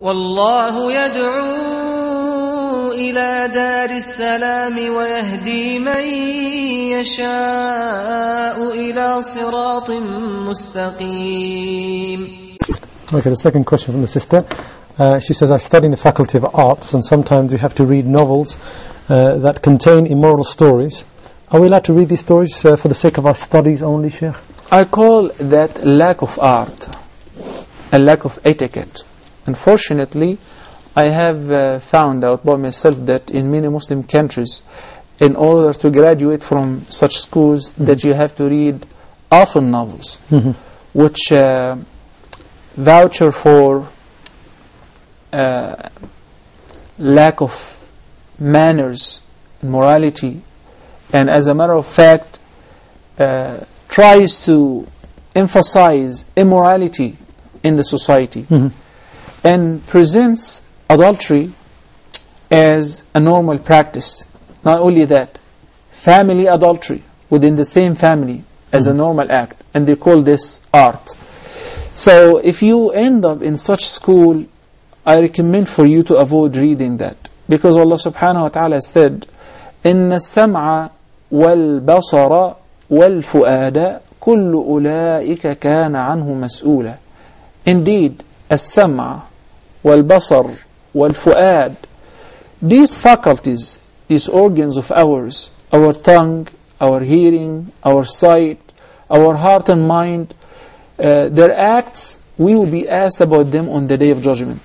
والله يدعو إلى دار السلام ويهدي من يشاء إلى صراط مستقيم. Okay, the second question from the sister. She says, I study in the Faculty of Arts, and sometimes we have to read novels that contain immoral stories. Are we allowed to read these stories for the sake of our studies only, Sheikh? I call that lack of art, a lack of etiquette. Unfortunately, I have found out by myself that in many Muslim countries, in order to graduate from such schools, that you have to read awful novels, which voucher for lack of manners and morality, and as a matter of fact tries to emphasize immorality in the society, and presents adultery as a normal practice. Not only that, family adultery within the same family as a normal act, and they call this art. So if you end up in such school, I recommend for you to avoid reading that, because Allah subhanahu wa ta'ala said, إِنَّ السَّمْعَ وَالْبَصَرَ وَالْفُؤَادَ كُلُّ أُولَئِكَ كَانَ عَنْهُ مَسْئُولًا. Indeed, السَّمْعَ وَالْبَصَرَ وَالْفُؤَادَ, these faculties, these organs of ours, our tongue, our hearing, our sight, our heart and mind, their acts, we will be asked about them on the Day of Judgment.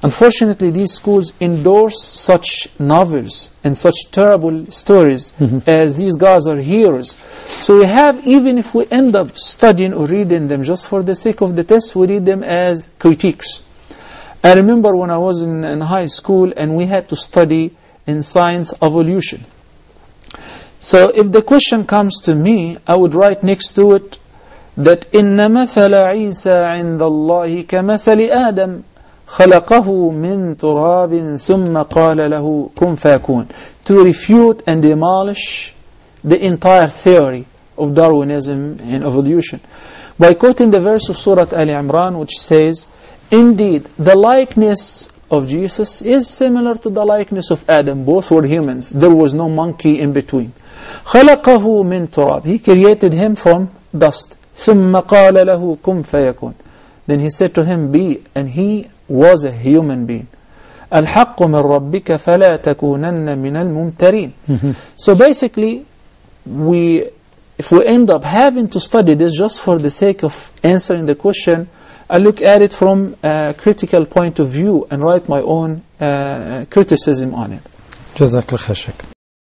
Unfortunately, these schools endorse such novels and such terrible stories as these guys are heroes. So we have, even if we end up studying or reading them just for the sake of the test, we read them as critiques. I remember when I was in high school and we had to study in science evolution. So if the question comes to me, I would write next to it that إِنَّ مَثَلَ عِيسَى عِنْدَ اللَّهِ كَمَثَلِ آدَمَ خَلَقَهُ مِنْ تُرَابٍ ثُمَّ قَالَ لَهُ كُنْ فَيَكُونَ, to refute and demolish the entire theory of Darwinism and evolution, by quoting the verse of Surah Al Imran, which says, indeed, the likeness of Jesus is similar to the likeness of Adam. Both were humans. There was no monkey in between. خَلَقَهُ مِنْ تُرَابٍ, He created him from dust. ثُمَّ قَالَ لَهُ كُنْ فَيَكُونَ, then He said to him, be, and he was a human being. الْحَقُّ مِنْ رَبِّكَ فَلَا تَكُونَنَّ مِنَ الْمُمْتَرِينَ. So basically, if we end up having to study this just for the sake of answering the question, I look at it from a critical point of view and write my own criticism on it. جزاك الله خير.